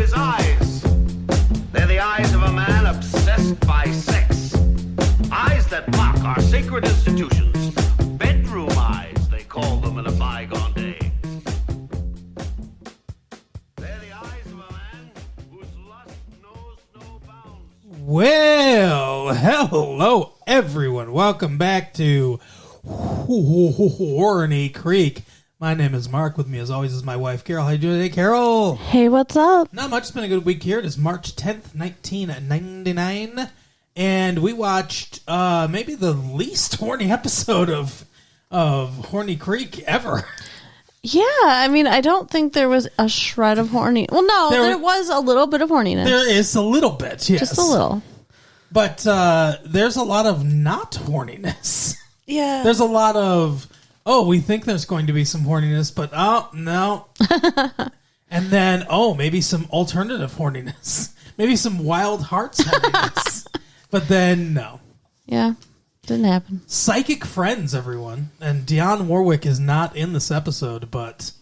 his eyes. They're the eyes of a man obsessed by sex. Eyes that mock our sacred institutions. Bedroom eyes, they call them in a bygone day. They're the eyes of a man whose lust knows no bounds. Well, hello everyone. Welcome back to Horny Creek. My name is Mark. With me as always is my wife Carol. How you doing today, Carol? Hey, what's up? Not much. It's been a good week here. It is March 10th, 1999. And we watched maybe the least horny episode of Horny Creek ever. Yeah, I mean, I don't think there was a shred of horny. Well, no, there was a little bit of horniness. There is a little bit, yes. Just a little. But there's a lot of not horniness. Yeah. There's a lot of, oh, we think there's going to be some horniness, but oh, no. And then, oh, maybe some alternative horniness. Maybe some Wild Hearts horniness. But then, no. Yeah, didn't happen. Psychic friends, everyone. And Dionne Warwick is not in this episode, but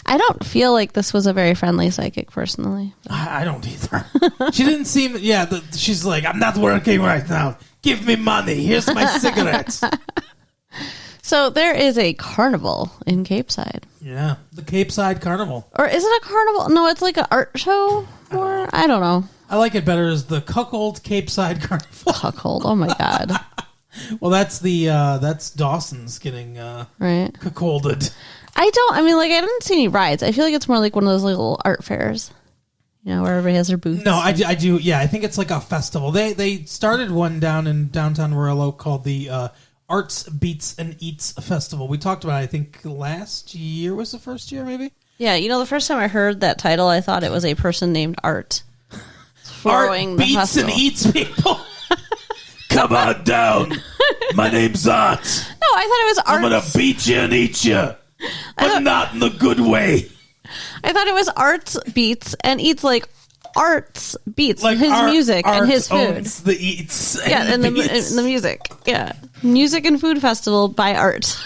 I don't feel like this was a very friendly psychic, personally. I don't either. She didn't seem, she's like, I'm not working right now. Give me money. Here's my cigarettes. So there is a carnival in Cape Side. Yeah, the Cape Side Carnival. Or is it a carnival? No, it's like an art show. Or I don't know. I like it better as the Cuckold Cape Side Carnival. Cuckold. Oh my god. Well, that's that's Dawson's getting right. cuckolded. I didn't see any rides. I feel like it's more like one of those little art fairs. You know, where everybody has their booths. No, I do. Yeah, I think it's like a festival. They started one down in downtown Royal called the Arts, Beats, and Eats Festival. We talked about it, I think, last year was the first year, maybe? Yeah, you know, the first time I heard that title, I thought it was a person named Art. Art beats and eats people. Come on down. My name's Art. No, I thought it was Art. I'm going to beat you and eat you. But not in the good way. I thought it was Arts, Beats, and Eats, like Arts, Beats, like his music and his food. Owns the eats and yeah, and the music. Yeah. Music and Food Festival by Art.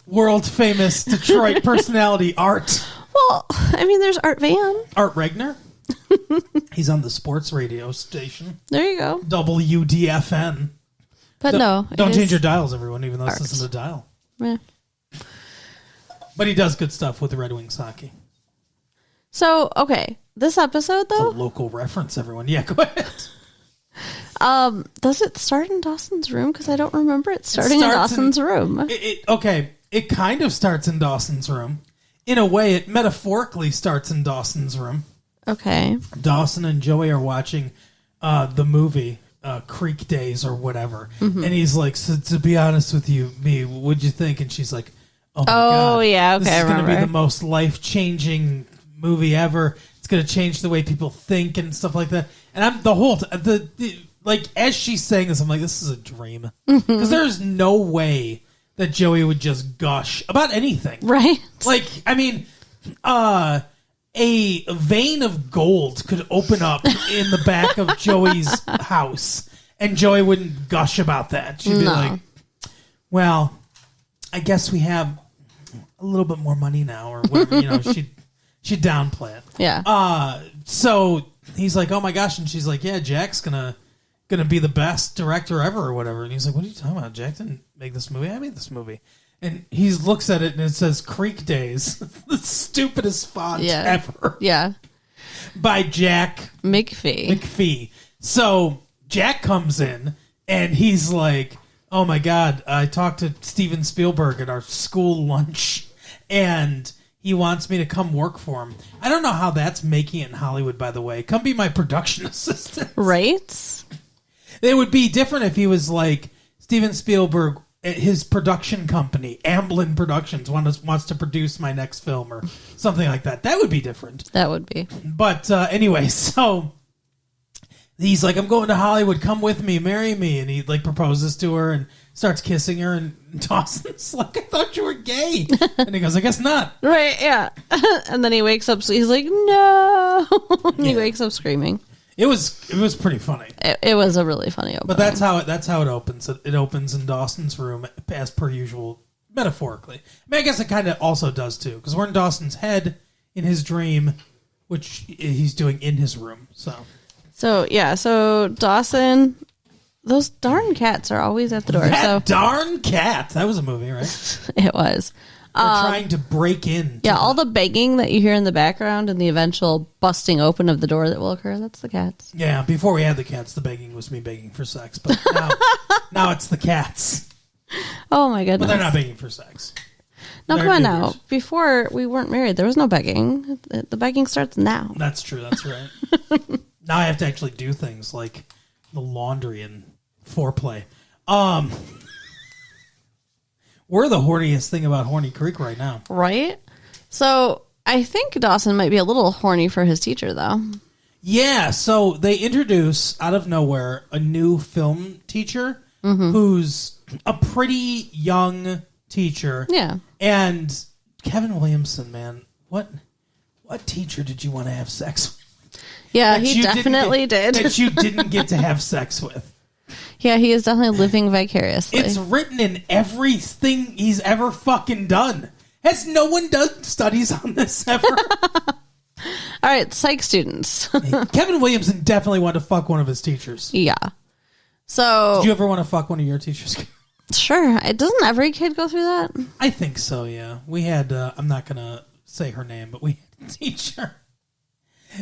World famous Detroit personality Art. Well, I mean, there's Art Van. Art Regner. He's on the sports radio station. There you go. WDFN. But don't change your dials, everyone, even though this isn't a dial. Yeah. But he does good stuff with the Red Wings hockey. So, okay. This episode, though? It's a local reference, everyone. Yeah, go ahead. Does it start in Dawson's room? Because I don't remember it starting in Dawson's room. It kind of starts in Dawson's room. In a way, it metaphorically starts in Dawson's room. Okay. Dawson and Joey are watching the movie Creek Days or whatever. Mm-hmm. And he's like, so to be honest with you, what'd you think? And she's like, oh my God. Yeah, okay, this is going to be the most life-changing movie ever. It's going to change the way people think and stuff like that. And I'm the whole as she's saying this, I'm like, this is a dream. Because there's no way that Joey would just gush about anything. Right. Like, I mean, a vein of gold could open up in the back of Joey's house, and Joey wouldn't gush about that. She'd be like, well, I guess we have a little bit more money now, or whatever. You know, she'd downplay it. Yeah. So he's like, oh my gosh, and she's like, yeah, Jack's gonna be the best director ever, or whatever. And he's like, what are you talking about? Jack didn't make this movie. I made this movie. And he looks at it and it says Creek Days. The stupidest font ever. Yeah. By Jack McPhee. So Jack comes in and he's like, oh my God, I talked to Steven Spielberg at our school lunch and he wants me to come work for him. I don't know how that's making it in Hollywood, by the way. Come be my production assistant. Right? It would be different if he was like Steven Spielberg. His production company, Amblin Productions, wants to produce my next film or something like that. That would be different. That would be. But anyway, so he's like, I'm going to Hollywood. Come with me. Marry me. And he like proposes to her and starts kissing her. And Dawson's like, I thought you were gay. And he goes, I guess not. Right, yeah. And then he wakes up. So he's like, no. And he wakes up screaming. It was pretty funny. It was a really funny opening. But that's how it opens. It opens in Dawson's room as per usual. metaphorically. I mean, I guess it kind of also does too, because we're in Dawson's head in his dream, which he's doing in his room. So Dawson, those darn cats are always at the door. Darn cat. That was a movie, right? It was. They're trying to break in. Yeah, all the begging that you hear in the background and the eventual busting open of the door that will occur, that's the cats. Yeah, before we had the cats, the begging was me begging for sex. But now it's the cats. Oh, my goodness. But they're not begging for sex. No, come on now. Before we weren't married, there was no begging. The begging starts now. That's true. That's right. Now I have to actually do things like the laundry and foreplay. We're the horniest thing about Horny Creek right now. Right? So I think Dawson might be a little horny for his teacher, though. Yeah, so they introduce, out of nowhere, a new film teacher who's a pretty young teacher. Yeah. And Kevin Williamson, man, what teacher did you want to have sex with? Yeah, he definitely did. That you didn't get to have sex with. Yeah, he is definitely living vicariously. It's written in everything he's ever fucking done. Has no one done studies on this ever? All right, psych students. Kevin Williamson definitely wanted to fuck one of his teachers. Yeah. So, did you ever want to fuck one of your teachers? Sure. Doesn't every kid go through that? I think so, yeah. We had, I'm not going to say her name, but we had a teacher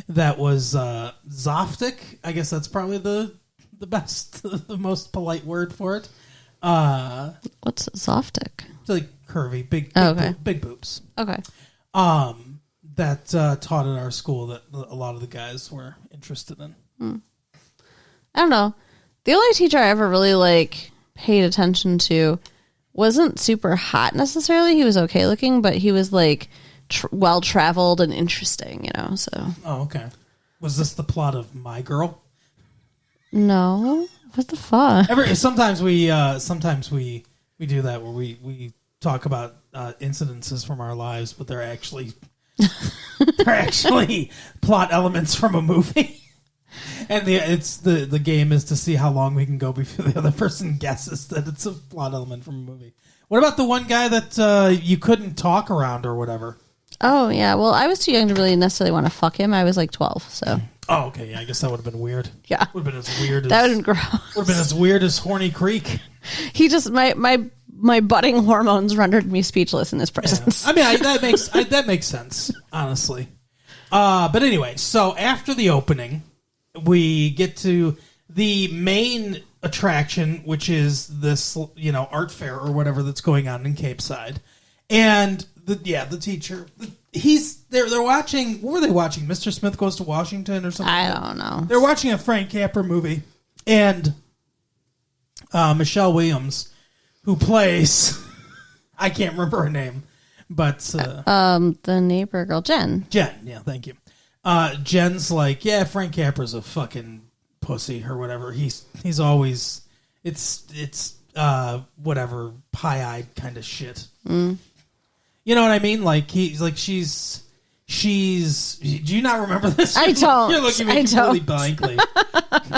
that was Zoftic. I guess that's probably the best, the most polite word for it. What's Zoftic? It's like curvy, big big boobs. Okay. That taught at our school that a lot of the guys were interested in. I don't know. The only teacher I ever really paid attention to wasn't super hot necessarily. He was okay looking, but he was well traveled and interesting, So. Oh, okay. Was this the plot of My Girl? No. What the fuck? Sometimes we do that where we talk about incidences from our lives, but they're actually plot elements from a movie. And the game is to see how long we can go before the other person guesses that it's a plot element from a movie. What about the one guy that you couldn't talk around or whatever? Oh, yeah. Well, I was too young to really necessarily want to fuck him. I was 12, so. Oh, okay. Yeah, I guess that would have been weird. Yeah. Would have been as weird as... That would have been gross. Would have been as weird as Horny Creek. He just... My budding hormones rendered me speechless in his presence. Yeah. I mean, that makes sense, honestly. But anyway, so after the opening, we get to the main attraction, which is this, art fair or whatever that's going on in Cape Side. And the teacher, they're watching, what were they watching? Mr. Smith Goes to Washington or something? I don't know. They're watching a Frank Capra movie. And Michelle Williams, who plays, I can't remember her name, but the neighbor girl, Jen, yeah, thank you. Jen's like, yeah, Frank Capra's a fucking pussy or whatever. He's always it's whatever pie-eyed kind of shit. You know what I mean? Like she's. Do you not remember this? I don't. You're looking at me completely blankly.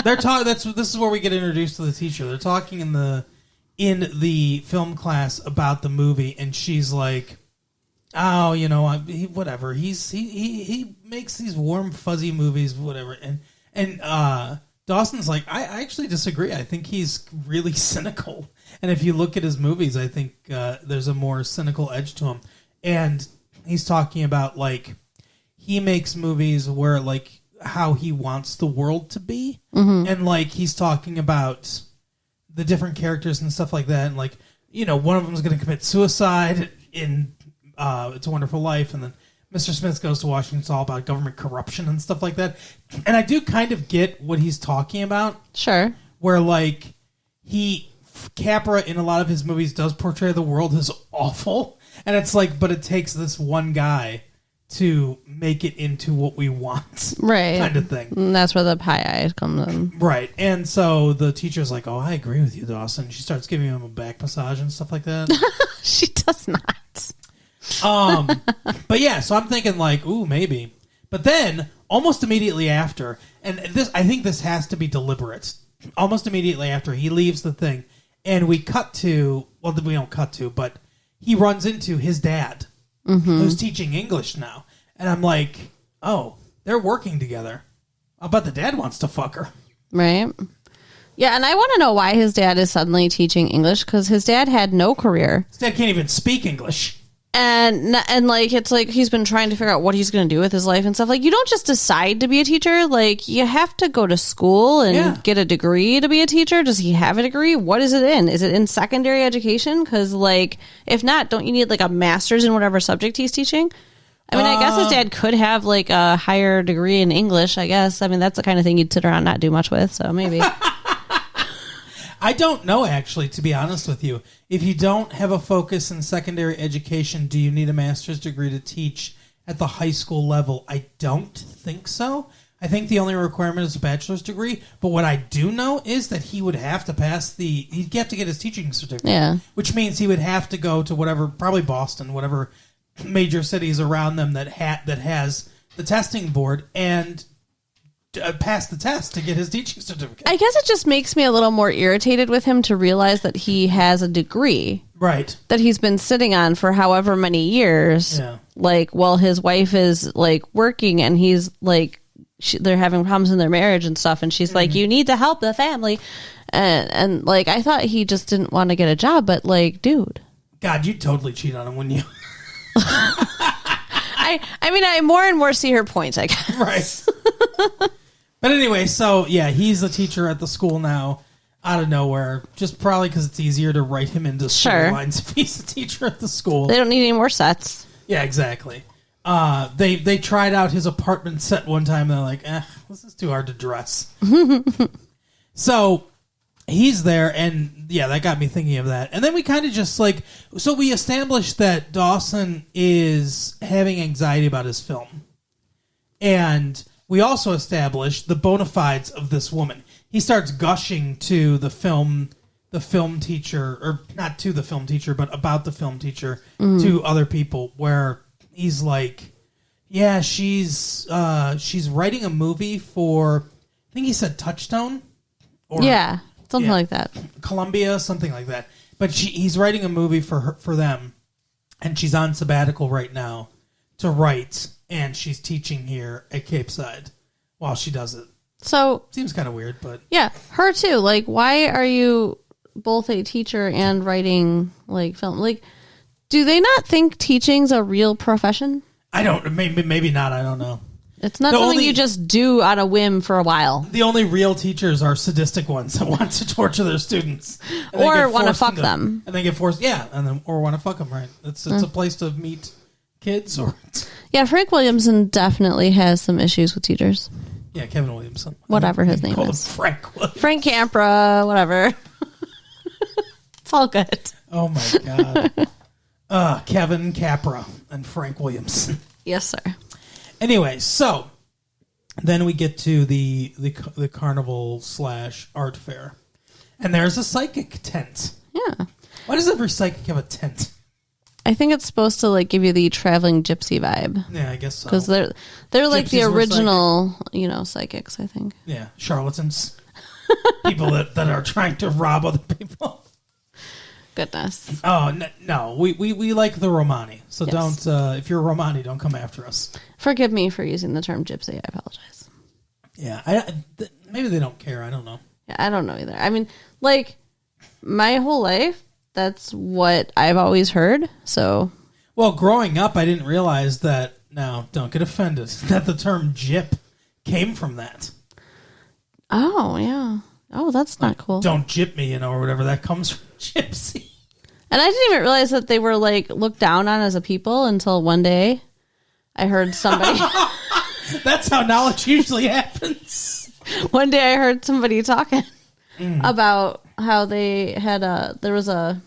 They're talking. This is where we get introduced to the teacher. They're talking in the film class about the movie, and she's like, "Oh, whatever. He makes these warm, fuzzy movies, whatever." And Dawson's like, I actually disagree. I think he's really cynical, and if you look at his movies, I think there's a more cynical edge to him. And he's talking about he makes movies where how he wants the world to be, and he's talking about the different characters and stuff like that, and one of them is going to commit suicide in It's a Wonderful Life, and then Mr. Smith Goes to Washington. It's all about government corruption and stuff like that. And I do kind of get what he's talking about. Sure, where Capra in a lot of his movies does portray the world as awful. And it's but it takes this one guy to make it into what we want. Right. Kind of thing. And that's where the pie-eyed comes in. Right. And so the teacher's like, oh, I agree with you, Dawson. She starts giving him a back massage and stuff like that. She does not. But yeah, so I'm thinking ooh, maybe. But then, almost immediately after, and I think this has to be deliberate, almost immediately after he leaves the thing, and we cut to, well, we don't cut to, but he runs into his dad, who's teaching English now. And I'm like, oh, they're working together. I'll bet the dad wants to fuck her. Right. Yeah, and I want to know why his dad is suddenly teaching English, because his dad had no career. His dad can't even speak English. And like, it's like he's been trying to figure out what he's going to do with his life and stuff. Like, you don't just decide to be a teacher. Like, you have to go to school and get a degree to be a teacher. Does he have a degree? What is it in? Is it in secondary education? Because, like, if not, don't you need, like, a master's in whatever subject he's teaching? I mean, I guess his dad could have, like, a higher degree in English, I guess. I mean, that's the kind of thing you'd sit around and not do much with, so maybe. I don't know, actually, to be honest with you. If you don't have a focus in secondary education, do you need a master's degree to teach at the high school level? I don't think so. I think the only requirement is a bachelor's degree. But what I do know is that he would have to he'd have to get his teaching certificate. Yeah. Which means he would have to go to whatever, probably Boston, whatever major cities around them that has the testing board and pass the test to get his teaching certificate. I guess it just makes me a little more irritated with him to realize that he has a degree. Right. That he's been sitting on for however many years. Yeah. Like, while his wife is, like, working and he's, like, they're having problems in their marriage and stuff. And she's like, you need to help the family. And, like, I thought he just didn't want to get a job. But, like, dude. God, you'd totally cheat on him, wouldn't you? I mean, I more and more see her points, I guess. Right. But anyway, so, yeah, he's a teacher at the school now, out of nowhere, just probably because it's easier to write him into storylines if he's a teacher at the school. They don't need any more sets. Yeah, exactly. They tried out his apartment set one time, and they're like, this is too hard to dress. So he's there, and, yeah, that got me thinking of that. And then we kind of just, like, so we established that Dawson is having anxiety about his film. And we also established the bona fides of this woman. He starts gushing to the film teacher, or not to the film teacher, but about the film teacher to other people, where he's like, yeah, she's writing a movie for, I think he said Touchstone? Or, yeah, something like that. Columbia, something like that. But he's writing a movie for them, and she's on sabbatical right now to write, and she's teaching here at Cape Side while she does it. So seems kind of weird, but yeah, her too. Like, why are you both a teacher and writing, like, film? Like, do they not think teaching's a real profession? I don't. Maybe not. I don't know. It's not something you just do on a whim for a while. The only real teachers are sadistic ones that want to torture their students, or want to fuck them, and they get forced. Yeah, or want to fuck them. Right? It's a place to meet kids, or yeah. Frank Williamson definitely has some issues with teachers. Yeah, Kevin Williamson, whatever his name is, Frank Capra, whatever. It's all good. Oh my god, Kevin Capra and Frank Williamson. Yes, sir. Anyway, so then we get to the carnival / art fair, and there's a psychic tent. Yeah. Why does every psychic have a tent? I think it's supposed to, like, give you the traveling gypsy vibe. Yeah, I guess so. Because they're like the original, psychics, I think. Yeah, charlatans. People that are trying to rob other people. Goodness. Oh, no. We like the Romani. So yes. Don't, if you're a Romani, don't come after us. Forgive me for using the term gypsy. I apologize. Yeah, maybe they don't care. I don't know. Yeah, I don't know either. I mean, like, my whole life, that's what I've always heard. So, well, growing up, I didn't realize that. Now, don't get offended. That the term "gyp" came from that. Oh yeah. Oh, that's not cool. Don't gyp me, or whatever. That comes from gypsy. And I didn't even realize that they were, like, looked down on as a people until one day I heard somebody. That's how knowledge usually happens. One day I heard somebody talking about how they had there was a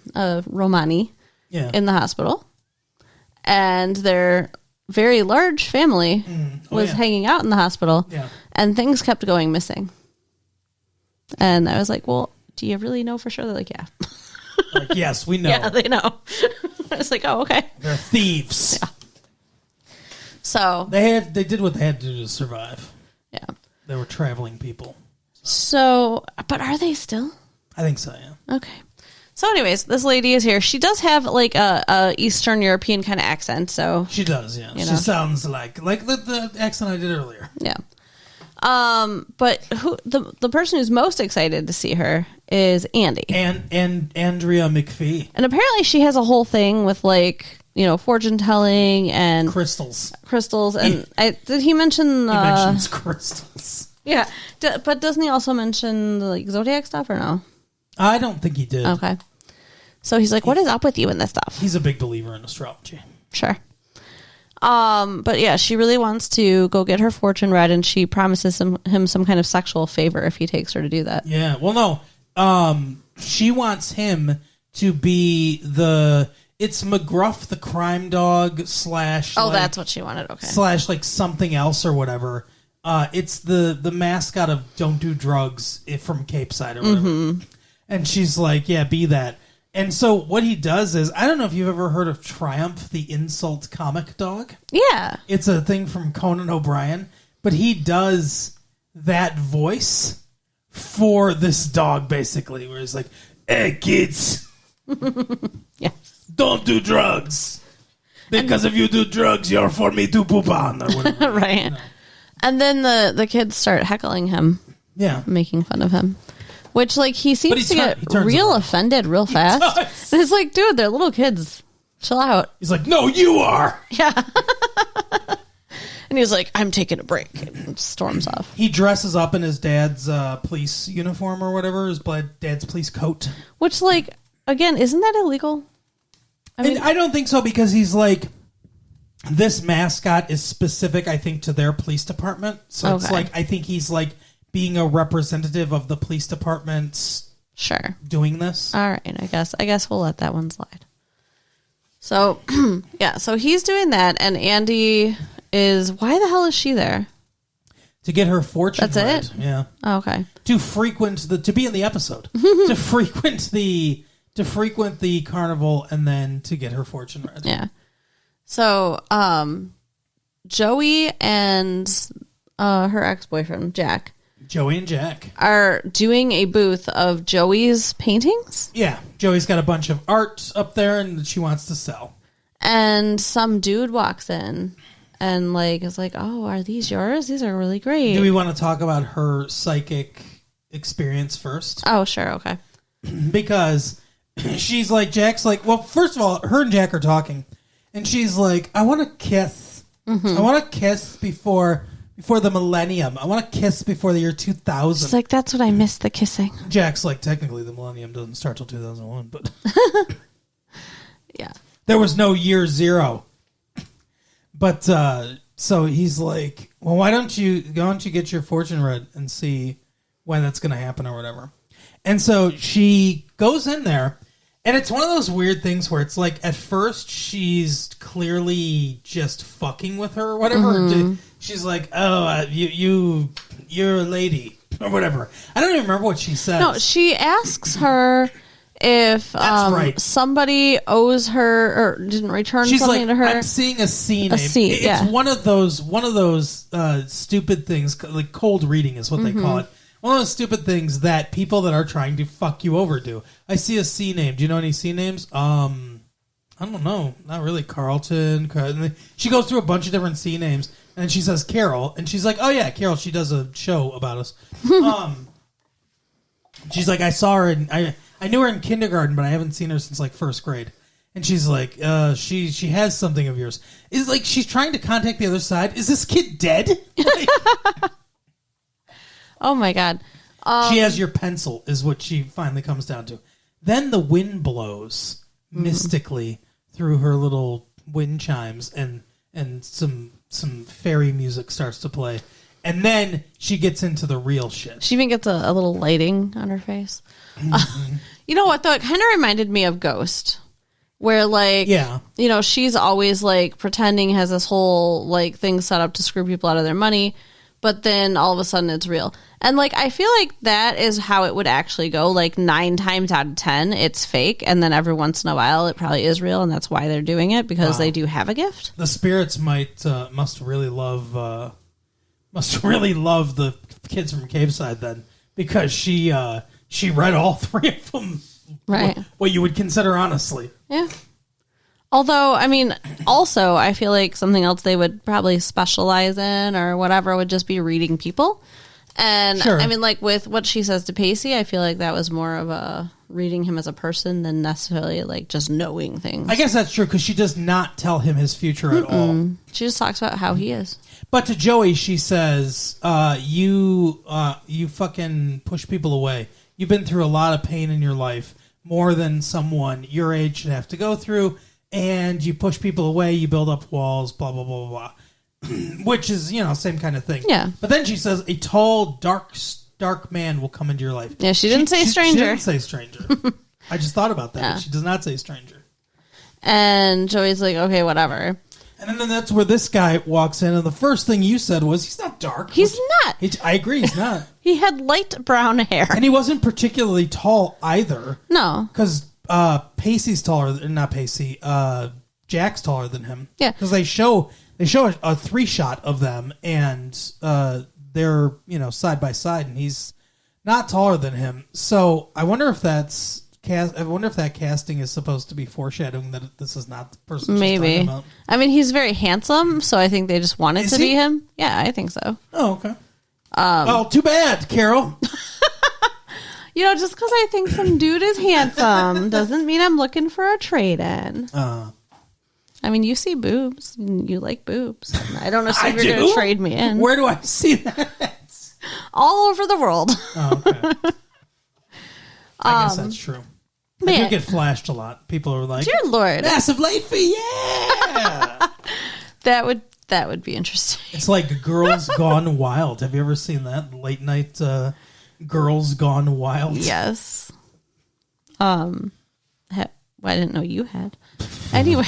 Romani in the hospital, and their very large family was hanging out in the hospital, and things kept going missing. And I was like, well, do you really know for sure? They're like, yeah. Like, yes, we know. Yeah, they know. I was like, oh, okay. They're thieves. Yeah. So they did what they had to do to survive. Yeah. They were traveling people. So, but are they still? I think so, yeah. Okay. So anyways, this lady is here. She does have like a Eastern European kind of accent, so she does, yeah. She sounds like the accent I did earlier. Yeah. But the person who's most excited to see her is Andy. And Andrea McPhee. And apparently she has a whole thing with like, fortune telling and crystals. And did he mention he mentions crystals. Yeah. But doesn't he also mention the like zodiac stuff or no? I don't think he did. Okay. So he's like, what is up with you and this stuff? He's a big believer in astrology. Sure. But yeah, she really wants to go get her fortune read, and she promises him some kind of sexual favor if he takes her to do that. Yeah. Well, no. She wants him to be it's McGruff the crime dog / that's what she wanted. Okay. / like something else or whatever. It's the mascot of Don't Do Drugs from Cape Side or whatever. Mm-hmm. And she's like, yeah, be that. And so what he does is, I don't know if you've ever heard of Triumph, the insult comic dog. Yeah. It's a thing from Conan O'Brien, but he does that voice for this dog, basically, where he's like, hey, kids. Yes. Don't do drugs. Because if you do drugs, you're for me to poop on, or whatever. Right. And then the kids start heckling him. Yeah. Making fun of him. Which, like, he seems to get real offended real fast. And it's like, dude, they're little kids. Chill out. He's like, no, you are. Yeah. And he's like, I'm taking a break. And storms off. He dresses up in his dad's police uniform or whatever, his dad's police coat. Which, like, again, isn't that illegal? I don't think so, because he's like, this mascot is specific, I think, to their police department. So it's like, I think he's like, being a representative of the police department's doing this. All right, I guess we'll let that one slide. So, yeah, so he's doing that, and Andy is... Why the hell is she there? To get her fortune. That's it? Yeah. Oh, okay. To be in the episode. to frequent the carnival, and then to get her fortune read. Yeah. So, Joey and her ex-boyfriend, Jack... Joey and Jack are doing a booth of Joey's paintings. Yeah. Joey's got a bunch of art up there and she wants to sell. And some dude walks in and is like, oh, are these yours? These are really great. Do we want to talk about her psychic experience first? Oh, sure. Okay. Because she's like, Jack's like, well, first of all, her and Jack are talking. And she's like, I want to kiss. Mm-hmm. I want to kiss before the millennium. I want to kiss before the year 2000. She's like, that's what I miss, the kissing. Jack's like, technically the millennium doesn't start till 2001, but yeah, there was no year zero. But so he's like, well, why don't you get your fortune read and see when that's going to happen or whatever. And so she goes in there, and it's one of those weird things where it's like, at first she's clearly just fucking with her or whatever. Mm-hmm. She's like, oh, you're a lady or whatever. I don't even remember what she says. No, she asks her if somebody owes her or didn't return something to her. I'm seeing a C name. It's one of those stupid things, like cold reading is what they call it. One of those stupid things that people that are trying to fuck you over do. I see a C name. Do you know any C names? I don't know. Not really. Carlton. She goes through a bunch of different C names, and she says Carol, and she's like, oh yeah, Carol. She does a show about us. She's like, I saw her, and I knew her in kindergarten, but I haven't seen her since like first grade. And she's like, she has something of yours. It's like she's trying to contact the other side. Is this kid dead? Oh my God. She has your pencil, is what she finally comes down to. Then the wind blows mystically through her little wind chimes, and some fairy music starts to play. And then she gets into the real shit. She even gets a little lighting on her face. You know what, though? It kind of reminded me of Ghost. Where, she's always, pretending has this whole, thing set up to screw people out of their money. But then all of a sudden it's real. And, I feel like that is how it would actually go. 9 times out of 10, it's fake. And then every once in a while, it probably is real. And that's why they're doing it, because they do have a gift. The spirits must really love the kids from Caveside then. Because she read all 3 of them Right. What you would consider honestly. Yeah. Although, I mean, also, I feel like something else they would probably specialize in or whatever would just be reading people. And, sure. I mean, like, with what she says to Pacey, I feel like that was more of a reading him as a person than necessarily, like, just knowing things. I guess that's true, because she does not tell him his future at all. She just talks about how he is. But to Joey, she says, you fucking push people away. You've been through a lot of pain in your life, more than someone your age should have to go through. And you push people away, you build up walls, blah, blah, blah, blah, blah. Which is, same kind of thing. Yeah. But then she says, a tall, dark man will come into your life. Yeah, she didn't say stranger. She didn't say stranger. I just thought about that. Yeah. She does not say stranger. And Joey's like, okay, whatever. And then that's where this guy walks in, and the first thing you said was, he's not dark. He's not. I agree, he's not. He had light brown hair. And he wasn't particularly tall either. No. Because Pacey's taller, not Pacey, Jack's taller than him. Yeah. Because they show a 3-shot of them, and they're, side by side, and he's not taller than him. So I wonder if that casting is supposed to be foreshadowing that this is not the person she's talking about. I mean, he's very handsome, so I think they just wanted to be him. Yeah, I think so. Oh, okay. Oh, too bad, Carol. Just because I think some dude is handsome doesn't mean I'm looking for a trade-in. I mean, you see boobs. And you like boobs. I don't assume you're going to trade me in. Where do I see that? All over the world. Oh, okay. I guess that's true. I do get flashed a lot. People are like, dear Lord. Massive late fee, yeah! That would be interesting. It's like Girls Gone Wild. Have you ever seen that? Late night Girls Gone Wild? Yes. I didn't know you had. Anyway.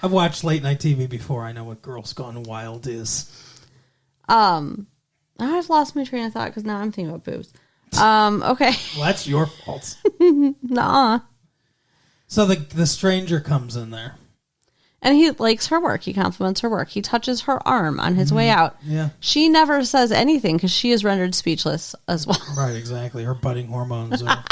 I've watched late night TV before. I know what Girls Gone Wild is. I've lost my train of thought because now I'm thinking about boobs. Okay. Well, that's your fault. Nuh-uh. So the stranger comes in there. And he likes her work. He compliments her work. He touches her arm on his way out. Yeah. She never says anything because she is rendered speechless as well. Right, exactly. Her budding hormones are...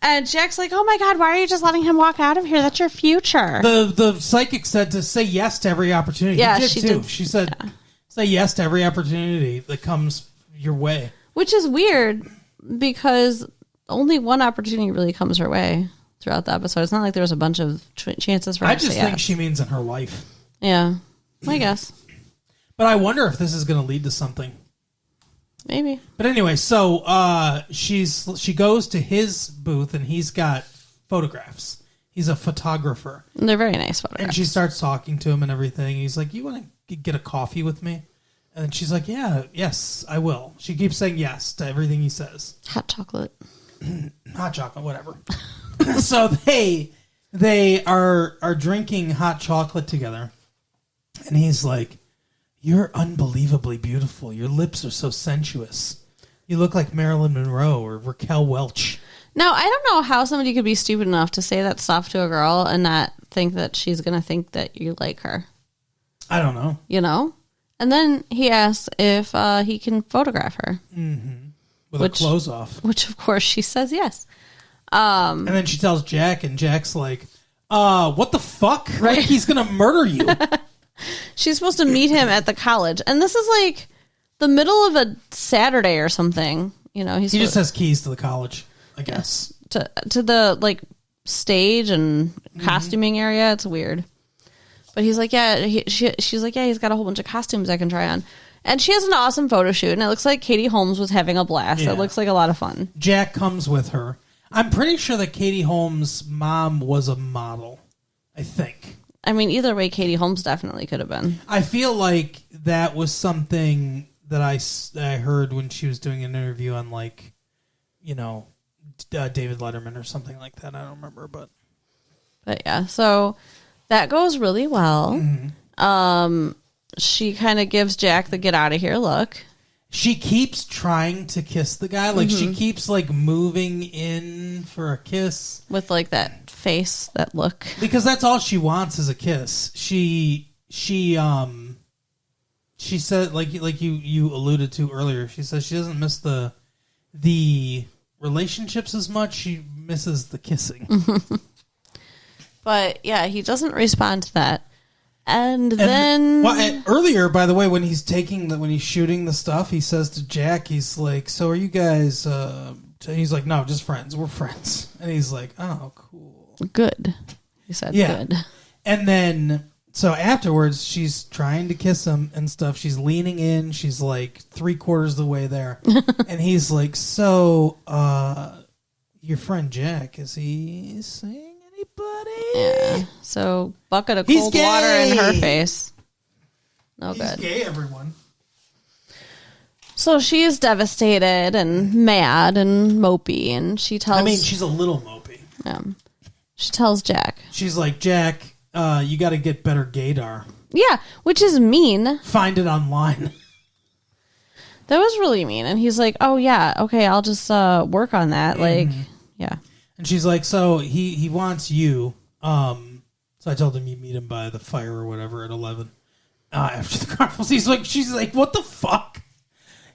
And Jack's like, oh my God, why are you just letting him walk out of here? That's your future. The psychic said to say yes to every opportunity. Yeah, she did too. She said, say yes to every opportunity that comes your way. Which is weird because only one opportunity really comes her way throughout the episode. It's not like there was a bunch of chances for her to say yes. I just think she means in her life. Yeah, I guess. But I wonder if this is going to lead to something. Maybe. But anyway, so she goes to his booth, and he's got photographs. He's a photographer. And they're very nice photographs. And she starts talking to him and everything. He's like, you want to get a coffee with me? And she's like, yes, I will. She keeps saying yes to everything he says. Hot chocolate. Hot chocolate, whatever. So they are drinking hot chocolate together. And he's like, you're unbelievably beautiful. Your lips are so sensuous. You look like Marilyn Monroe or Raquel Welch. Now, I don't know how somebody could be stupid enough to say that stuff to a girl and not think that she's going to think that you like her. I don't know. And then he asks if he can photograph her. Mm-hmm. With her clothes off. Which, of course, she says yes. And then she tells Jack, and Jack's like, what the fuck? Right? Like, he's going to murder you. She's supposed to meet him at the college. And this is like the middle of a Saturday or something. He just has keys to the college, I guess. To the, like, stage and costuming area. It's weird. But he's like, she's like, he's got a whole bunch of costumes I can try on. And she has an awesome photo shoot, and it looks like Katie Holmes was having a blast. Yeah. It looks like a lot of fun. Jack comes with her. I'm pretty sure that Katie Holmes' mom was a model, I think. I mean, either way, Katie Holmes definitely could have been. I feel like that was something that I heard when she was doing an interview on, like, David Letterman or something like that. I don't remember, but yeah, so that goes really well. Mm-hmm. She kind of gives Jack the get out of here look. She keeps trying to kiss the guy. Like, she keeps, like, moving in for a kiss. With, like, that face, that look. Because that's all she wants is a kiss. She said, like you alluded to earlier, she says she doesn't miss the relationships as much. She misses the kissing. But yeah, he doesn't respond to that. And then earlier, by the way, when he's shooting the stuff, he says to Jack, he's like, "So are you guys?" He's like, "No, just friends. We're friends." And he's like, "Oh, cool, good." He said, "Good." And then, so afterwards, she's trying to kiss him and stuff. She's leaning in. She's like 3/4 of the way there, and he's like, "So, your friend Jack, is he seeing anybody?" Yeah. So bucket of cold water in her face. No He's good. gay, everyone. So she is devastated and mad and mopey, and she tells. I mean, she's a little mopey. She tells Jack. She's like, "Jack, you got to get better gaydar. Yeah, which is mean. Find it online." That was really mean. And he's like, "Oh yeah, okay, I'll just work on that." Like, yeah. And she's like, "So he wants you." So I told him you meet him by the fire or whatever at 11 after the carnival. She's like, "What the fuck?"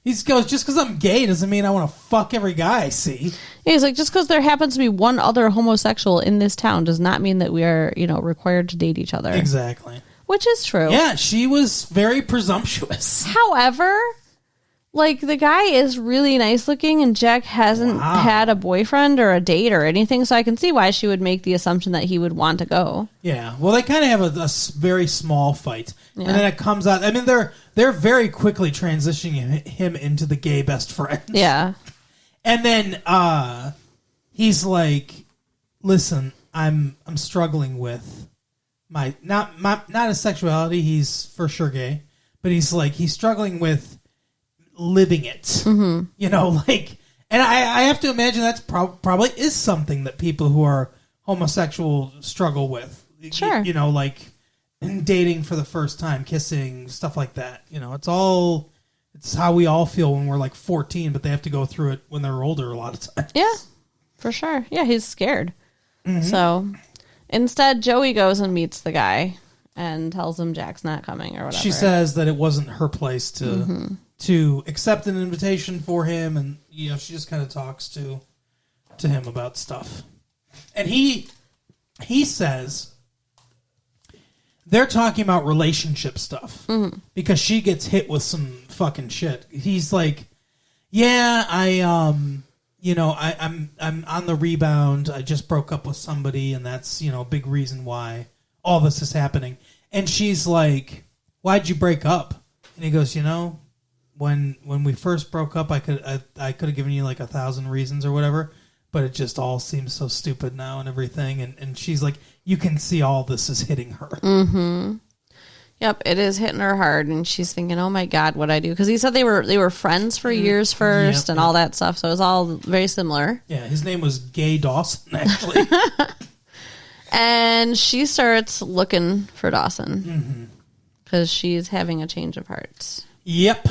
He goes, "Just because I'm gay doesn't mean I want to fuck every guy I see." Yeah, he's like, just because there happens to be one other homosexual in this town does not mean that we are, required to date each other. Exactly. Which is true. Yeah, she was very presumptuous. However, like, the guy is really nice looking, and Jack hasn't had a boyfriend or a date or anything, so I can see why she would make the assumption that he would want to go. Yeah, well, they kind of have a very small fight, and then it comes out. I mean, they're very quickly transitioning him into the gay best friend. Yeah, and then he's like, "Listen, I'm struggling with my not his sexuality. He's for sure gay, but he's struggling with living it." Mm-hmm. And I have to imagine that's probably is something that people who are homosexual struggle with. Sure. Dating for the first time, kissing, stuff like that. It's how we all feel when we're 14, but they have to go through it when they're older a lot of times. Yeah, for sure. Yeah, he's scared. Mm-hmm. So instead, Joey goes and meets the guy and tells him Jack's not coming or whatever. She says that it wasn't her place to accept an invitation for him, and she just kind of talks to him about stuff. And he says they're talking about relationship stuff because she gets hit with some fucking shit. He's like, "Yeah, I'm on the rebound. I just broke up with somebody, and that's a big reason why all this is happening." And she's like, "Why'd you break up?" And he goes, When we first broke up, I could have given you 1,000 reasons or whatever, but it just all seems so stupid now and everything. And she's like, you can see all this is hitting her. Mm-hmm. Yep, it is hitting her hard, and she's thinking, "Oh my God, what'd I do?" Because he said they were friends for years first, and all that stuff. So it was all very similar. Yeah, his name was Gay Dawson, actually. And she starts looking for Dawson because she's having a change of heart. Yep.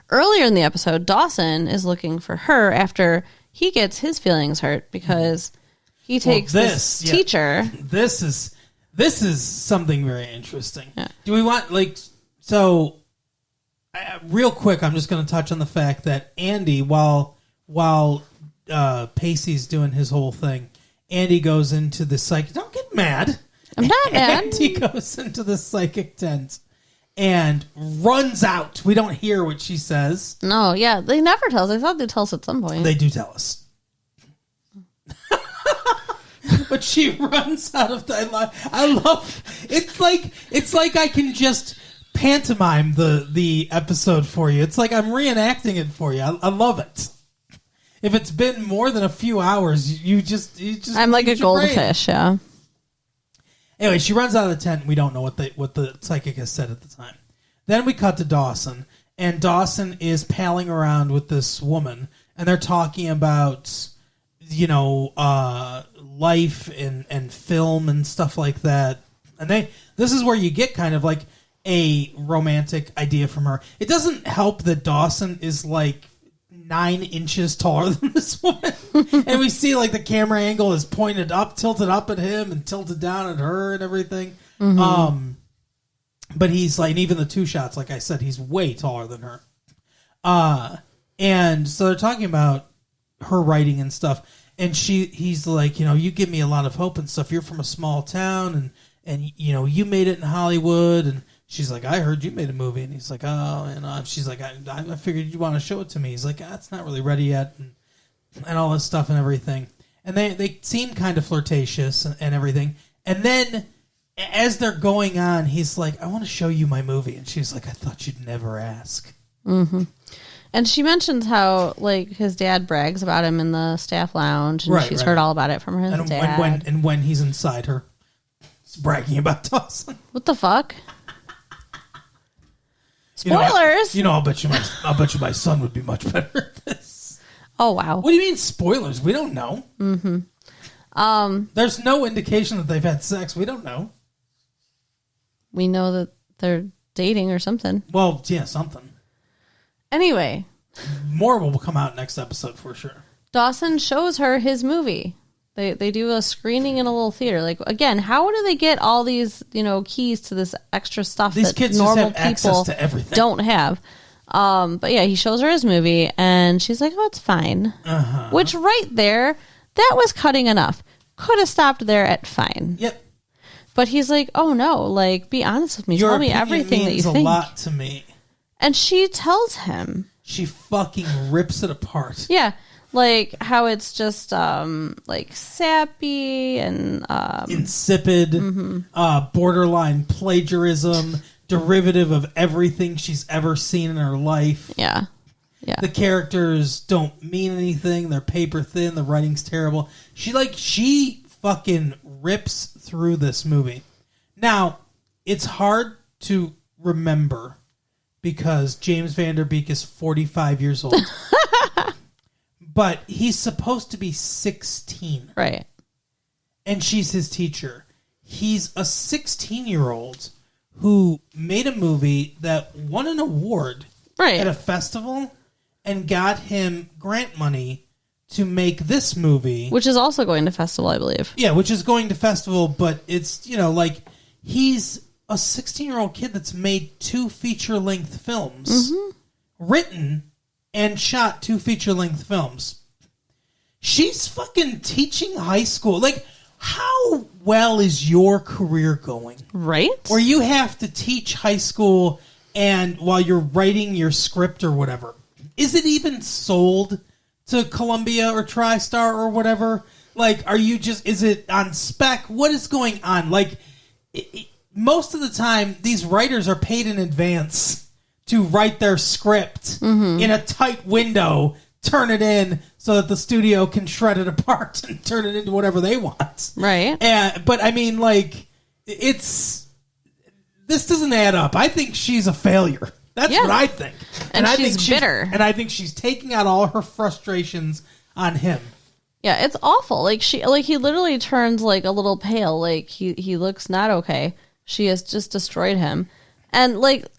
Earlier in the episode, Dawson is looking for her after he gets his feelings hurt because he takes this teacher. This is something very interesting. Yeah. Do we want real quick? I'm just going to touch on the fact that Andy, while Pacey's doing his whole thing, Andy goes into the psychic. Don't get mad. I'm not mad. Andy goes into the psychic tent and runs out. We don't hear what she says. No, yeah, they never tell us. I thought they'd tell us at some point. They do tell us. But she runs out of the. I love. It's like I can just pantomime the episode for you. It's like I'm reenacting it for you. I love it. If it's been more than a few hours, you just. I'm like a goldfish. Brain. Yeah. Anyway, she runs out of the tent. And we don't know what the psychic has said at the time. Then we cut to Dawson, and Dawson is palling around with this woman, and they're talking about life and film and stuff like that. And this is where you get kind of like a romantic idea from her. It doesn't help that Dawson is 9 inches taller than this woman. And we see the camera angle is pointed up, tilted up at him and tilted down at her and everything. Mm-hmm. But he's and even the two shots, like I said, he's way taller than her. And so they're talking about her writing and stuff. And he's like, you give me a lot of hope and stuff. You're from a small town, and you made it in Hollywood. And she's like, I heard you made a movie. And he's like, oh, and she's like, I figured you'd want to show it to me. He's like, it's not really ready yet, and all this stuff and everything. And they seem kind of flirtatious and everything. And then as they're going on, he's like, I want to show you my movie. And she's like, I thought you'd never ask. Mm-hmm. And she mentions how, like, his dad brags about him in the staff lounge, and she's heard all about it from his dad. And when he's inside her, he's bragging about Dawson. What the fuck? Spoilers. I'll bet you my son would be much better at this. Oh wow. What do you mean spoilers? We don't know. Mm-hmm. There's no indication that they've had sex. We don't know. We know that they're dating or something. Well, yeah, something. Anyway. More will come out next episode for sure. Dawson shows her his movie. They do a screening in a little theater. Like, again, how do they get all these, keys to this extra stuff these that kids normal just have people access to everything. Don't have? But yeah, he shows her his movie, and she's like, oh, it's fine. Uh-huh. Which right there, that was cutting enough. Could have stopped there at fine. Yep. But he's like, oh no, like, be honest with me. Tell me everything that you think. Means a lot to me. And she tells him. She fucking rips it apart. Yeah. Like how it's just like sappy and insipid, borderline plagiarism, derivative of everything she's ever seen in her life. Yeah. The characters don't mean anything. They're paper thin. The writing's terrible. She fucking rips through this movie. Now, it's hard to remember because James Van Der Beek is 45 years old. But he's supposed to be 16. Right. And she's his teacher. He's a 16-year-old who made a movie that won an award at a festival and got him grant money to make this movie. Which is also going to festival, I believe. Yeah, which is going to festival, but it's, he's a 16-year-old kid that's made 2 feature-length films. Written and shot 2 feature-length films. She's fucking teaching high school. Like, how well is your career going? Right? Or you have to teach high school and while you're writing your script or whatever. Is it even sold to Columbia or TriStar or whatever? Like, is it on spec? What is going on? Like, most of the time, these writers are paid in advance to write their script in a tight window, turn it in so that the studio can shred it apart and turn it into whatever they want. Right. But I mean, this doesn't add up. I think she's a failure. That's what I think. And I she's think bitter. And I think she's taking out all her frustrations on him. Yeah, it's awful. Like he literally turns like a little pale. Like he looks not okay. She has just destroyed him. And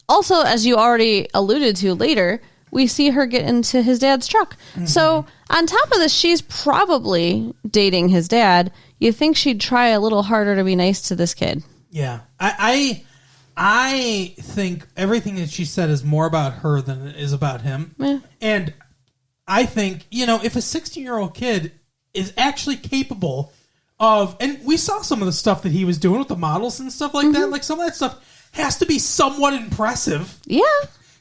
also, as you already alluded to later, we see her get into his dad's truck. Mm-hmm. So on top of this, she's probably dating his dad. You think she'd try a little harder to be nice to this kid? Yeah, I think everything that she said is more about her than it is about him. Yeah. And I think if a 16-year-old kid is actually capable of, and we saw some of the stuff that he was doing with the models and stuff like that. Like some of that stuff has to be somewhat impressive. Yeah.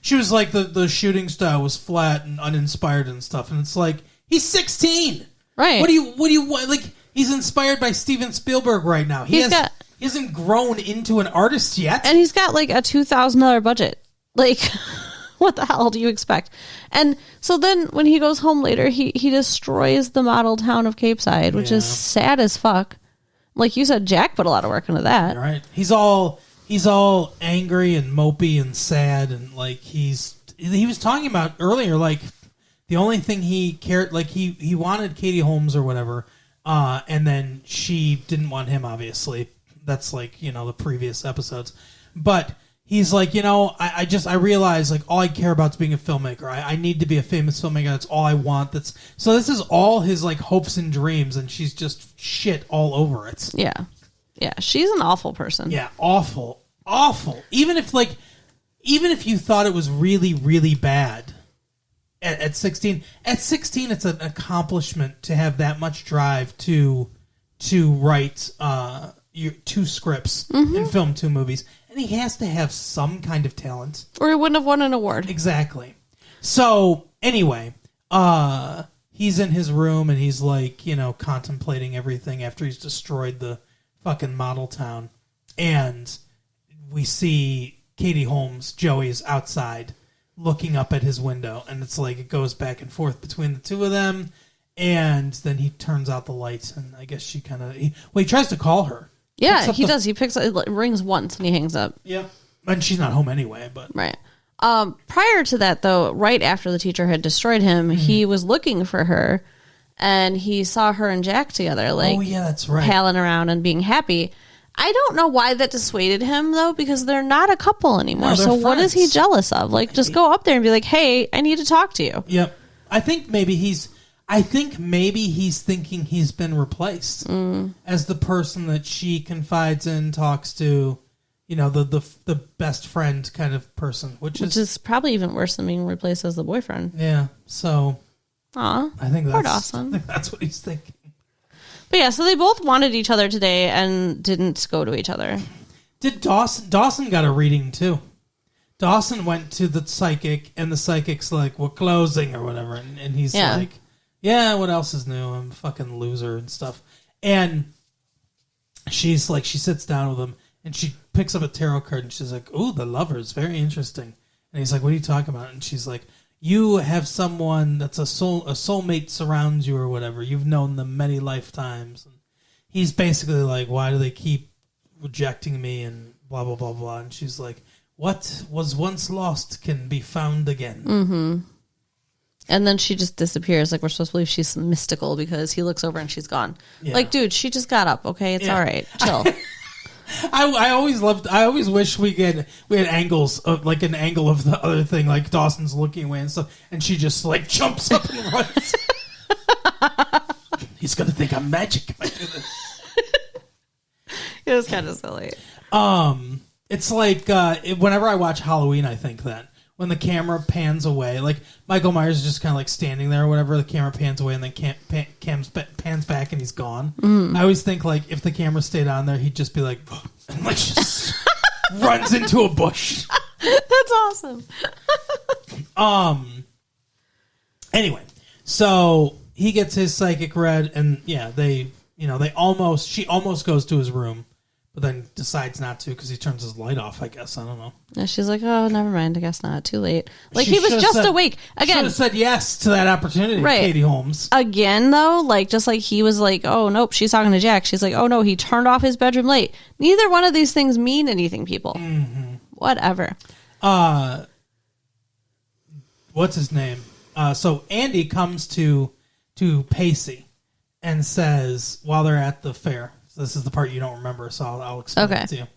She was like, the shooting style was flat and uninspired and stuff. And it's like, he's 16. Right. What do you want? Like, he's inspired by Steven Spielberg right now. He hasn't grown into an artist yet. And he's got like a $2,000 budget. Like, what the hell do you expect? And so then when he goes home later, he destroys the model town of Cape Side, which is sad as fuck. Like you said, Jack put a lot of work into that. Right. He's all angry and mopey and sad, and like he was talking about earlier, like the only thing he cared, like he wanted Katie Holmes or whatever, and then she didn't want him, obviously. That's like, the previous episodes. But he's like, I realize like all I care about is being a filmmaker. I need to be a famous filmmaker. That's all I want. So this is all his like hopes and dreams, and she's just shit all over it. Yeah. Yeah, she's an awful person. Yeah, awful. Even if you thought it was really, really bad, at 16. At 16, it's an accomplishment to have that much drive to write 2 scripts and film 2 movies. And he has to have some kind of talent. Or he wouldn't have won an award. Exactly. So, anyway, he's in his room and he's like, contemplating everything after he's destroyed the fucking model town. And we see Katie Holmes, Joey's outside, looking up at his window. And it's like it goes back and forth between the two of them. And then he turns out the lights. And I guess she kind of... he tries to call her. Yeah, he does. He picks up, it rings once and he hangs up. Yeah. And she's not home anyway, but... Right. Prior to that, though, right after the teacher had destroyed him, he was looking for her, and he saw her and Jack together, like, oh, yeah, that's right, palling around and being happy. I don't know why that dissuaded him, though, because they're not a couple anymore. No, so friends. What is he jealous of? Like, just go up there and be like, hey, I need to talk to you. Yep. I think maybe he's thinking he's been replaced as the person that she confides in, talks to, the best friend kind of person, which is probably even worse than being replaced as the boyfriend. Yeah. So, I think poor Dawson. I think that's what he's thinking. But yeah, so they both wanted each other today and didn't go to each other. Did Dawson got a reading too? Dawson went to the psychic, and the psychic's like, "We're closing" or whatever, and he's like, "Yeah, what else is new? I'm a fucking loser and stuff." And she's like, she sits down with him, and she picks up a tarot card, and she's like, "Ooh, the Lovers, very interesting." And he's like, "What are you talking about?" And she's like, "You have someone that's a soulmate surrounds you or whatever. You've known them many lifetimes." And he's basically like, "Why do they keep rejecting me?" And blah, blah, blah, blah. And she's like, "What was once lost can be found again." Mm-hmm. And then she just disappears. Like, we're supposed to believe she's mystical because he looks over and she's gone. Yeah. Like, dude, she just got up, okay? It's all right. Chill. I always wish we had angles of, like, an angle of the other thing, like Dawson's looking away and stuff, and she just like jumps up and runs. He's gonna think I'm magic if I do this. It was kind of silly. It's like whenever I watch Halloween, I think that when the camera pans away, like Michael Myers is just kind of like standing there or whatever, the camera pans away and then pans back and he's gone. I always think like if the camera stayed on there, he'd just be like, and like just runs into a bush. That's awesome. Anyway, so he gets his psychic read, and yeah, she almost goes to his room. But then decides not to because he turns his light off, I guess. I don't know. And she's like, oh, never mind. I guess not. Too late. Like, he was just awake. Again, should have said yes to that opportunity, right. Katie Holmes. Again, though, like, just like he was like, oh, nope, she's talking to Jack. She's like, oh, no, he turned off his bedroom light. Neither one of these things mean anything, people. Mm-hmm. Whatever. What's his name? So Andy comes to Pacey and says, while they're at the fair, this is the part you don't remember, so I'll explain it to you.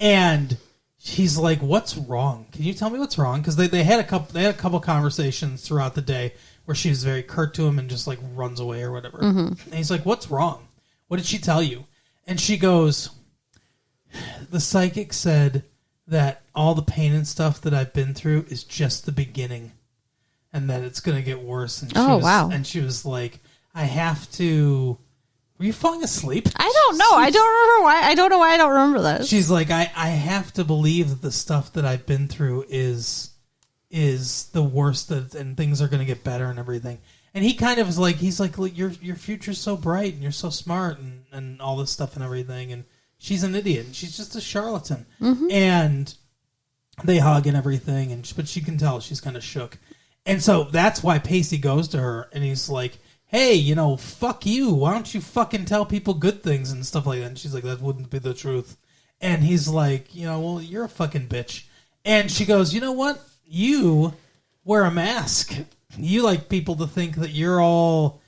And he's like, "What's wrong? Can you tell me what's wrong?" Because they had a couple conversations throughout the day where she was very curt to him and just like runs away or whatever. Mm-hmm. And he's like, "What's wrong? What did she tell you?" And she goes, "The psychic said that all the pain and stuff that I've been through is just the beginning, and that it's gonna get worse." And wow! And she was like, "I have to." Were you falling asleep? I don't know. I don't remember why. I don't know why I don't remember this. She's like, I have to believe that the stuff that I've been through is the worst, and things are going to get better and everything. And he kind of is like, he's like, your future's so bright and you're so smart and all this stuff and everything. And she's an idiot. And she's just a charlatan. Mm-hmm. And they hug and everything. But she can tell she's kind of shook. And so that's why Pacey goes to her and he's like, hey, fuck you. Why don't you fucking tell people good things and stuff like that? And she's like, that wouldn't be the truth. And he's like, well, you're a fucking bitch. And she goes, you know what? You wear a mask. You like people to think that you're all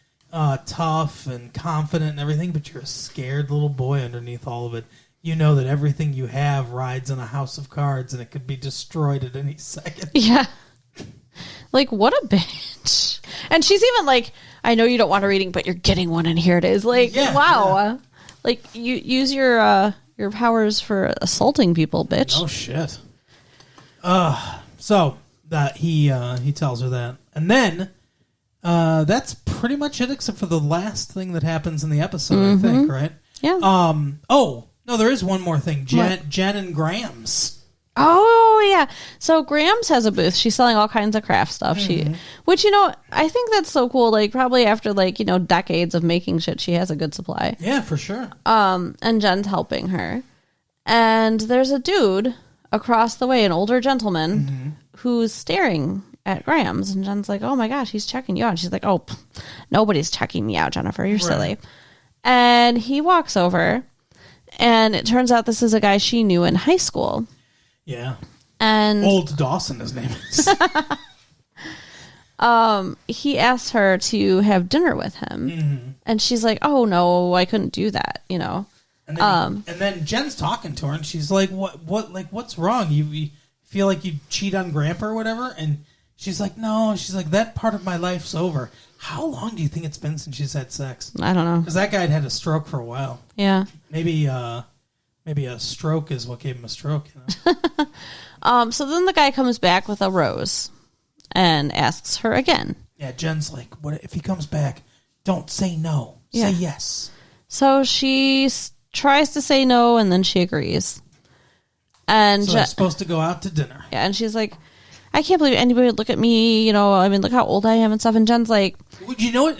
tough and confident and everything, but you're a scared little boy underneath all of it. You know that everything you have rides on a house of cards and it could be destroyed at any second. Yeah. Like, what a bitch. And she's even like, I know you don't want a reading, but you're getting one, and here it is. Like, wow. Yeah. Like, you use your powers for assaulting people, bitch. Oh, shit. So, that he tells her that. And then that's pretty much it except for the last thing that happens in the episode, I think, right? Yeah. Oh, no, there is one more thing. Jen and Grams. Oh, yeah. So Grams has a booth. She's selling all kinds of craft stuff. Which, I think that's so cool. Like, probably after, decades of making shit, she has a good supply. Yeah, for sure. And Jen's helping her. And there's a dude across the way, an older gentleman, who's staring at Grams. And Jen's like, oh, my gosh, he's checking you out. And she's like, oh, nobody's checking me out, Jennifer. You're silly. And he walks over, and it turns out this is a guy she knew in high school. Yeah. And Old Dawson, his name is. He asked her to have dinner with him. And she's like, oh, no, I couldn't do that, And then Jen's talking to her, and she's like, what's wrong? You feel like you cheat on Grandpa or whatever? And she's like, no. She's like, that part of my life's over. How long do you think it's been since she's had sex? I don't know. Because that guy had a stroke for a while. Yeah. Maybe a stroke is what gave him a stroke. So then the guy comes back with a rose and asks her again. Yeah, Jen's like, what if he comes back? Don't say no. Say yes. So she tries to say no, and then she agrees. And so they're supposed to go out to dinner. Yeah, and she's like, I can't believe anybody would look at me, look how old I am and stuff. And Jen's like... You know what?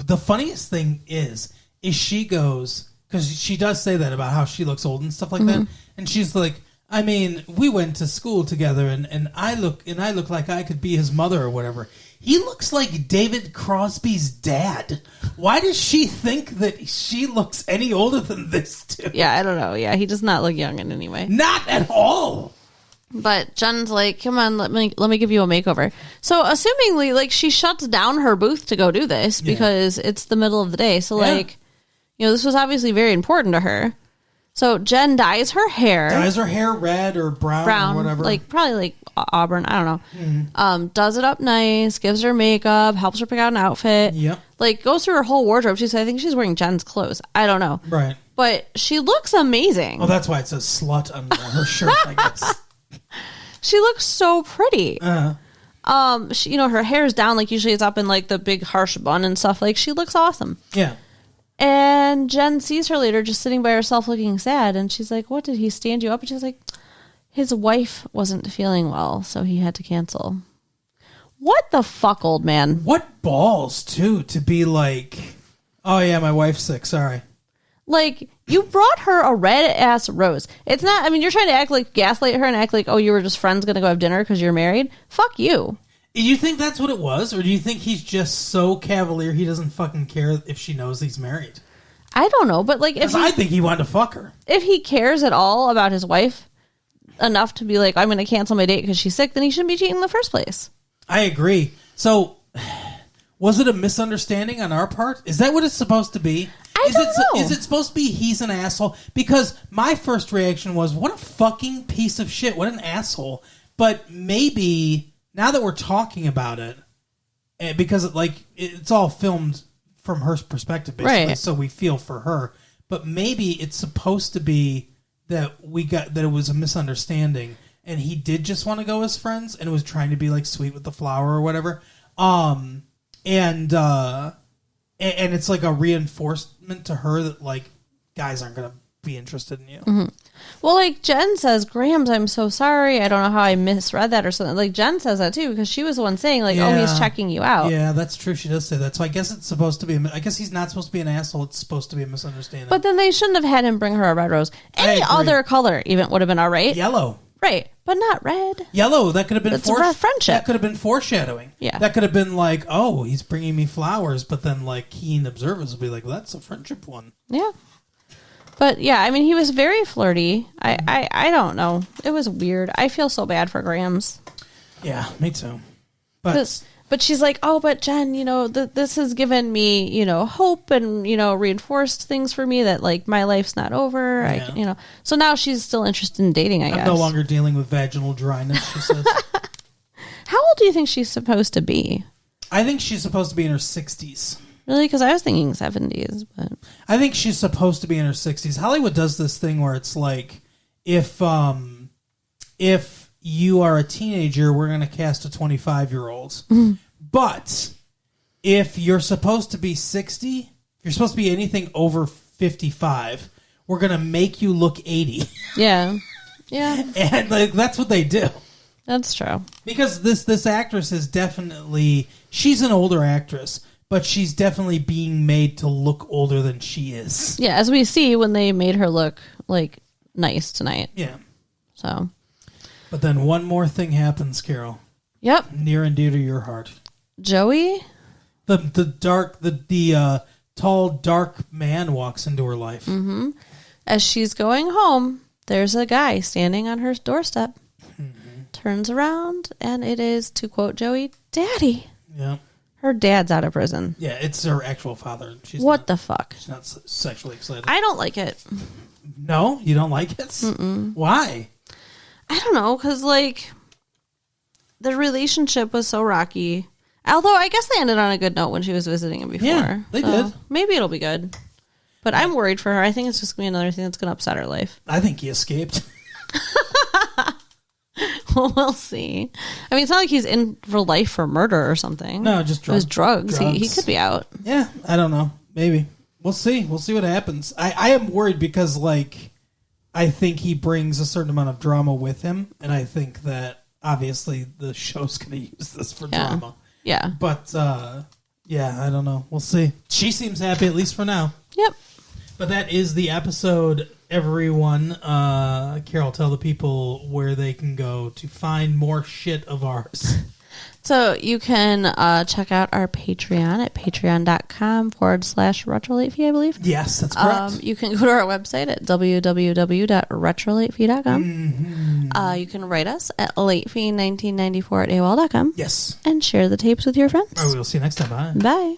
The funniest thing is she goes... Because she does say that about how she looks old and stuff like that. And she's like, I mean, we went to school together, and I look like I could be his mother or whatever. He looks like David Crosby's dad. Why does she think that she looks any older than this dude? Yeah, I don't know. Yeah, he does not look young in any way. Not at all. But Jen's like, come on, let me give you a makeover. So assumingly, she shuts down her booth to go do this because it's the middle of the day. So this was obviously very important to her. So Jen dyes her hair. Dyes her hair red or brown or whatever. Probably auburn. I don't know. Does it up nice, gives her makeup, helps her pick out an outfit. Yep. Goes through her whole wardrobe. I think she's wearing Jen's clothes. I don't know. Right. But she looks amazing. Well, that's why it says slut under her shirt, I guess. She looks so pretty. Uh-huh. She, her hair's down. Usually it's up in the big harsh bun and stuff. She looks awesome. Yeah. And Jen sees her later just sitting by herself looking sad. And she's like, what, did he stand you up? And she's like, his wife wasn't feeling well, so he had to cancel. What the fuck, old man? What balls, too, to be like, oh, yeah, my wife's sick, sorry. You brought her a red-ass rose. It's not, you're trying to gaslight her and act like, oh, you were just friends going to go have dinner because you're married? Fuck you. You think that's what it was? Or do you think he's just so cavalier he doesn't fucking care if she knows he's married? I don't know, but I think he wanted to fuck her. If he cares at all about his wife enough to be like, I'm going to cancel my date because she's sick, then he shouldn't be cheating in the first place. I agree. So, was it a misunderstanding on our part? Is that what it's supposed to be? I don't know. Is it supposed to be he's an asshole? Because my first reaction was, what a fucking piece of shit. What an asshole. But maybe... Now that we're talking about it, because it's all filmed from her perspective, basically, right. So we feel for her. But maybe it's supposed to be that it was a misunderstanding, and he did just want to go as friends, and was trying to be sweet with the flower or whatever. And it's a reinforcement to her that guys aren't gonna be interested in you. Mm-hmm. Well, Jen says, Grams, I'm so sorry. I don't know how I misread that or something. Jen says that too because she was the one saying oh, he's checking you out. Yeah, that's true. She does say that. So I guess it's supposed to be. I guess he's not supposed to be an asshole. It's supposed to be a misunderstanding. But then they shouldn't have had him bring her a red rose. Any other color even would have been all right. Yellow. Right, but not red. Yellow. That could have been friendship. That could have been foreshadowing. Yeah. That could have been oh, he's bringing me flowers, but then keen observers will be well, that's a friendship one. Yeah. But yeah, he was very flirty. I don't know. It was weird. I feel so bad for Grams. Yeah, me too. But she's like, oh, but Jen, this has given me, hope and, reinforced things for me that my life's not over. Yeah. So now she's still interested in dating, I guess. I'm no longer dealing with vaginal dryness, she says. How old do you think she's supposed to be? I think she's supposed to be in her 60s. Really? Because I was thinking 70s, but I think she's supposed to be in her 60s. Hollywood does this thing where it's if you are a teenager, we're going to cast a 25-year-old. But if you're supposed to be 60, if you're supposed to be anything over 55, we're going to make you look 80. Yeah. Yeah. And like, that's what they do. That's true. Because this actress is definitely, she's an older actress, but she's definitely being made to look older than she is. Yeah, as we see when they made her look like nice tonight. Yeah. So. But then one more thing happens, Carol. Yep. Near and dear to your heart. Joey? The tall, dark man walks into her life. Mm-hmm. As she's going home, there's a guy standing on her doorstep. Mm-hmm. Turns around, and it is, to quote Joey, Daddy. Yeah. Her dad's out of prison. Yeah, it's her actual father. What the fuck? She's not sexually excited. I don't like it. No? You don't like it? Mm-mm. Why? I don't know, because, like, the relationship was so rocky. Although, I guess they ended on a good note when she was visiting him before. Yeah, they did. Maybe it'll be good. But I'm worried for her. I think it's just going to be another thing that's going to upset her life. I think he escaped. Well, we'll see. I mean, it's not like he's in for life for murder or something. No, just drugs. It was drugs. He could be out. Yeah, I don't know. Maybe. We'll see. We'll see what happens. I am worried because, like, I think he brings a certain amount of drama with him, and I think that, obviously, the show's going to use this for drama. Yeah. But, yeah, I don't know. We'll see. She seems happy, at least for now. Yep. But that is the episode, everyone. Carol, tell the people where they can go to find more shit of ours. So you can check out our Patreon at patreon.com/retrolatefee, I believe. Yes, that's correct. You can go to our website at www.retrolatefee.com. Mm-hmm. You can write us at latefee1994 at AOL.com. Yes. And share the tapes with your friends. All right, we'll see you next time. Bye. Bye.